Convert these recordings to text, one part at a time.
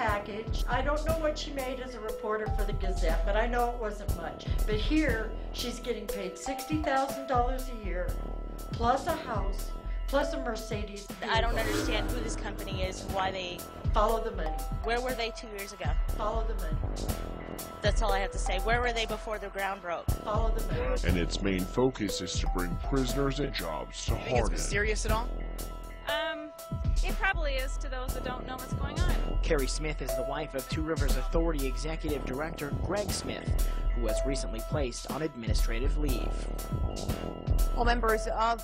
package. I don't know what she made as a reporter for the Gazette, but I know it wasn't much. But here, she's getting paid $60,000 a year, plus a house, plus a Mercedes. I don't understand who this company is and why they... Follow the money. Where were they 2 years ago? Follow the money. That's all I have to say. Where were they before the ground broke? Follow the money. And its main focus is to bring prisoners and jobs to You think it's Hardin. mysterious at all? It probably is to those that don't know what's going on. Carrie Smith is the wife of Two Rivers Authority Executive Director Greg Smith, who was recently placed on administrative leave. Well, members of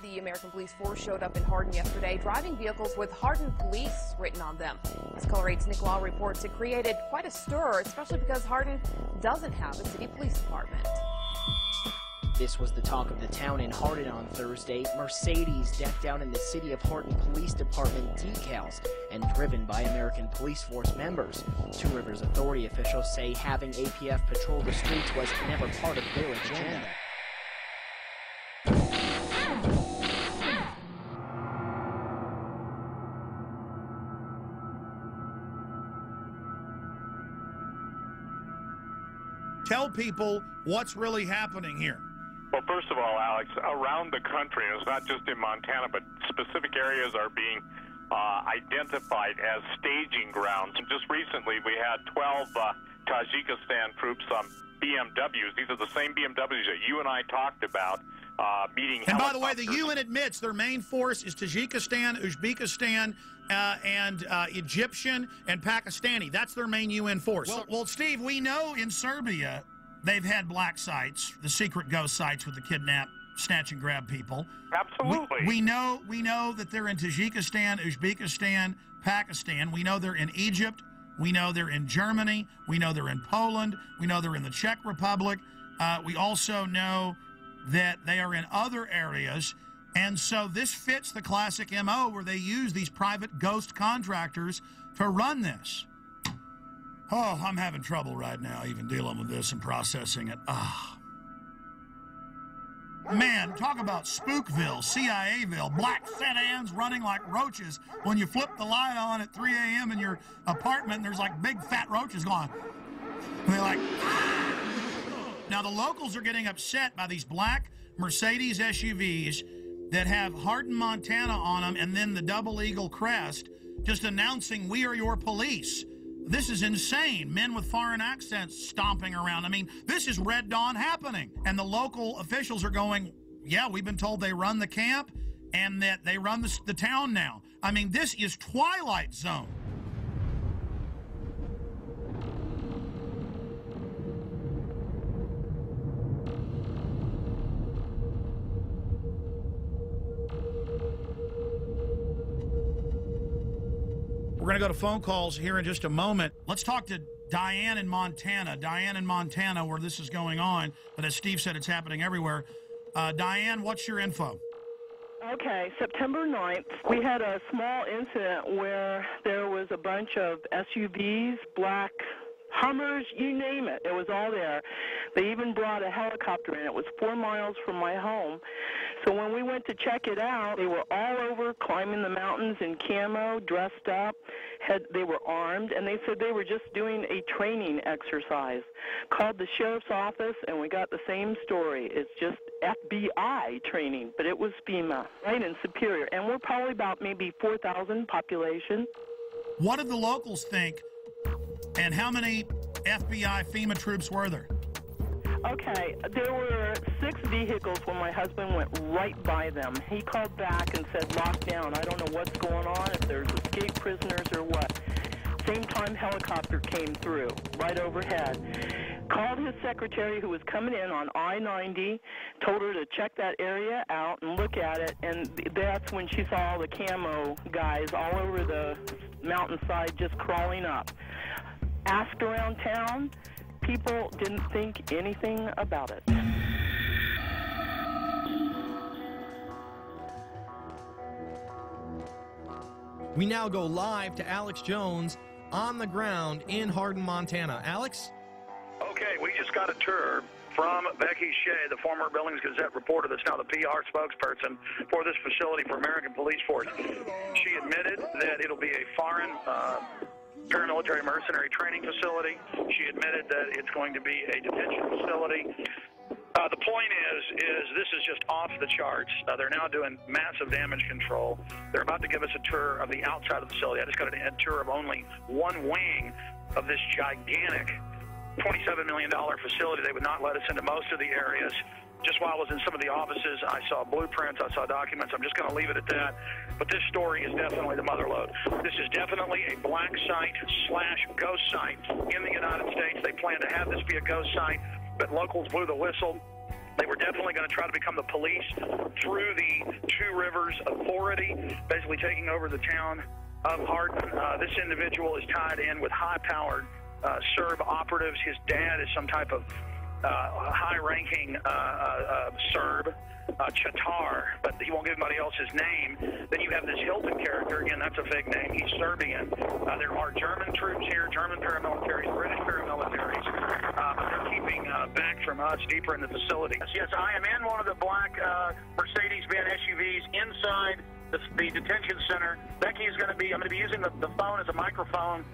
the American Police Force showed up in Hardin yesterday, driving vehicles with Hardin Police written on them. As Color 8's Nick Law reports, it created quite a stir, especially because Hardin doesn't have a city police department. This was the talk of the town in Hardin on Thursday. Mercedes decked out in the City of Hardin Police Department decals and driven by American Police Force members. Two Rivers Authority officials say having APF patrol the streets was never part of their agenda. Tell people what's really happening here. Well, first of all, Alex, around the country, and it's not just in Montana, but specific areas are being identified as staging grounds. And just recently, we had 12 Tajikistan troops on BMWs. These are the same BMWs that you and I talked about meeting And by the way, helicopters. the UN admits their main force is Tajikistan, Uzbekistan, and Egyptian and Pakistani. That's their main UN force. Well, Steve, we know in Serbia they've had black sites, the secret ghost sites with the kidnap, snatch and grab people. Absolutely. We know that they're in Tajikistan, Uzbekistan, Pakistan. We know they're in Egypt. We know they're in Germany. We know they're in Poland. We know they're in the Czech Republic. We also know that they are in other areas. And so this fits the classic MO where they use these private ghost contractors to run this. Oh, I'm having trouble right now even dealing with this and processing it. Man, talk about Spookville, CIAville, black sedans running like roaches when you flip the light on at 3 a.m. in your apartment and there's like big fat roaches going. And they're like, ah! Now the locals are getting upset by these black Mercedes SUVs that have Hardin, Montana on them and then the double eagle crest just announcing we are your police. This is insane. Men with foreign accents stomping around. I mean, this is Red Dawn happening. And the local officials are going, yeah, we've been told they run the camp and that they run the town now. I mean, this is Twilight Zone. We're going to go to phone calls here in just a moment. Let's talk to Diane in Montana. Diane in Montana, where this is going on. But as Steve said, it's happening everywhere. Diane, what's your info? Okay, September 9th, we had a small incident where there was a bunch of SUVs, black Hummers, you name it. It was all there. They even brought a helicopter in. It was 4 miles from my home. So when we went to check it out, they were all over climbing the mountains in camo, dressed up. They were armed, and they said they were just doing a training exercise. Called the sheriff's office, and we got the same story. It's just FBI training, but it was FEMA, right in Superior. And we're probably about maybe 4,000 population. What did the locals think, and how many FBI FEMA troops were there? Okay, there were 6 vehicles when my husband went right by them. He called back and said, lock down. I don't know what's going on, if there's escaped prisoners or what. Same time helicopter came through, right overhead. Called his secretary who was coming in on I-90, told her to check that area out and look at it, and that's when she saw all the camo guys all over the mountainside just crawling up. Asked around town, people didn't think anything about it. We now go live to Alex Jones on the ground in Hardin, Montana. Alex? Okay, we just got a tour from Becky Shea, the former Billings Gazette reporter that's now the PR spokesperson for this facility for American Police Force. She admitted that it'll be a foreign paramilitary mercenary training facility. She admitted that it's going to be a detention facility. The point is this is just off the charts. They're now doing massive damage control. They're about to give us a tour of the outside of the facility. I just got a tour of only one wing of this gigantic $27 million facility. They would not let us into most of the areas. Just while I was in some of the offices, I saw blueprints, I saw documents. I'm just going to leave it at that. But this story is definitely the mother lode. This is definitely a black site / ghost site in the United States. They plan to have this be a ghost site, but locals blew the whistle. They were definitely going to try to become the police through the Two Rivers Authority, basically taking over the town of Hardin. This individual is tied in with high-powered Serb operatives. His dad is some type of high-ranking Serb, Chatar, but he won't give anybody else his name. Then you have this Hilton character. Again, that's a fake name. He's Serbian. There are German troops here, German paramilitaries, British paramilitaries, but they're keeping back from us deeper in the facility. Yes, I am in one of the black Mercedes-Benz SUVs inside the detention center. Becky is going to be, I'm going to be using the phone as a microphone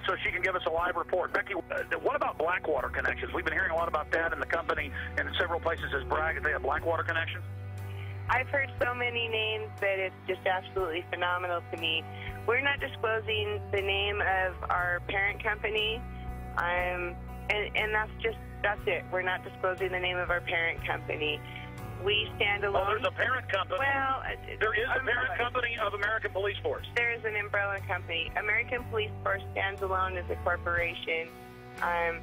so she can give us a live report. Becky, what about Blackwater connections? We've been hearing a lot about that, and the company in several places has bragged that they have Blackwater connections. I've heard so many names that it's just absolutely phenomenal to me. We're not disclosing the name of our parent company, and that's it. We're not disclosing the name of our parent company. We stand alone. Oh, there's a parent company. Well, there is a parent company of American Police Force. There is an umbrella company. American Police Force stands alone as a corporation, and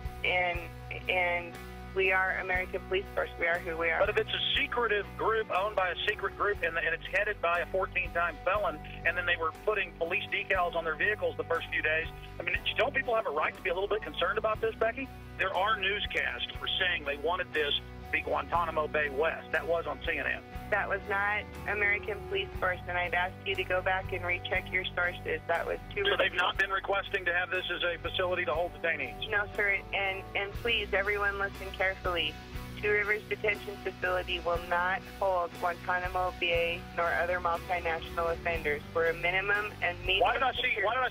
we are American Police Force. We are who we are. But if it's a secretive group owned by a secret group and it's headed by a 14-time felon, and then they were putting police decals on their vehicles the first few days, I mean, don't people have a right to be a little bit concerned about this, Becky? There are newscasts for saying they wanted this to be Guantanamo Bay West. That was on CNN. That was not American Police Force, and I'd ask you to go back and recheck your sources. That was too. So they've not been requesting to have this as a facility to hold detainees? No, sir, and please, everyone listen carefully. Two Rivers Detention Facility will not hold Guantanamo Bay nor other multinational offenders. We're a minimum and medium. Why did I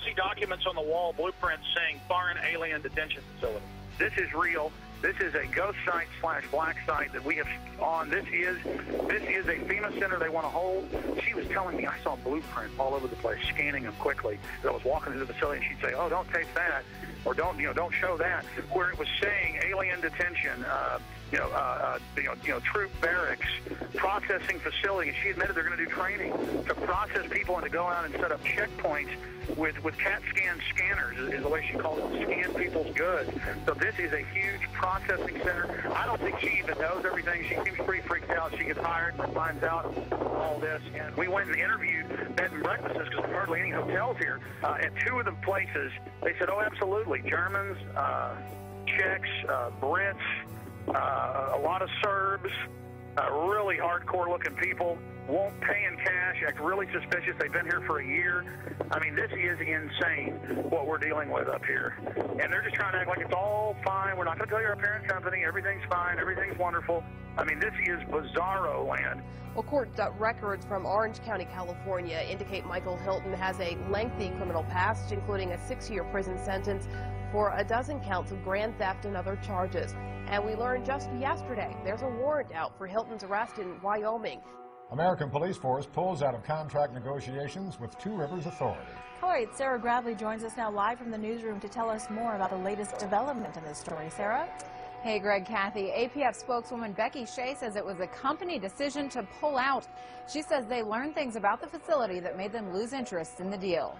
see documents on the wall, blueprints saying foreign alien detention facility? This is real. This is a ghost site / black site that we have on. This is a FEMA center they want to hold. She was telling me, I saw blueprints all over the place, scanning them quickly. As I was walking through the facility, and she'd say, "Oh, don't tape that," or don't show that. Where it was saying alien detention, troop barracks, processing facilities. She admitted they're going to do training to process people and to go out and set up checkpoints with CAT scan scanners, is the way she called it, to scan people's goods. So this is a huge processing center. I don't think she even knows everything. She seems pretty freaked out. She gets hired and finds out all this. And we went and interviewed bed and breakfasts, because there's hardly any hotels here. At two of the places, they said, oh, absolutely. Germans, Czechs, Brits, a lot of Serbs, really hardcore-looking people, won't pay in cash, act really suspicious. They've been here for a year. I mean, this is insane, what we're dealing with up here. And they're just trying to act like it's all fine. We're not going to tell you our parent company. Everything's fine. Everything's wonderful. I mean, this is bizarro land. Well, court records from Orange County, California indicate Michael Hilton has a lengthy criminal past, including a 6-year prison sentence for a dozen counts of grand theft and other charges. And we learned just yesterday there's a warrant out for Hilton's arrest in Wyoming. American Police Force pulls out of contract negotiations with Two Rivers Authority. All right, Sarah Gradley joins us now live from the newsroom to tell us more about the latest development in this story. Sarah? Hey, Greg, Kathy. APF spokeswoman Becky Shea says it was a company decision to pull out. She says they learned things about the facility that made them lose interest in the deal.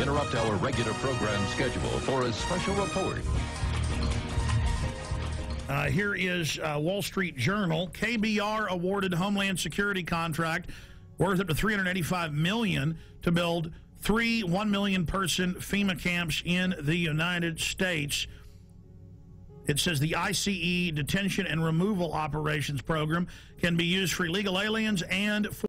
Interrupt our regular program schedule for a special report. Here is Wall Street Journal. KBR awarded Homeland Security contract worth up to $385 million to build 3 1 million person FEMA camps in the United States. It says the ICE detention and removal operations program can be used for illegal aliens and for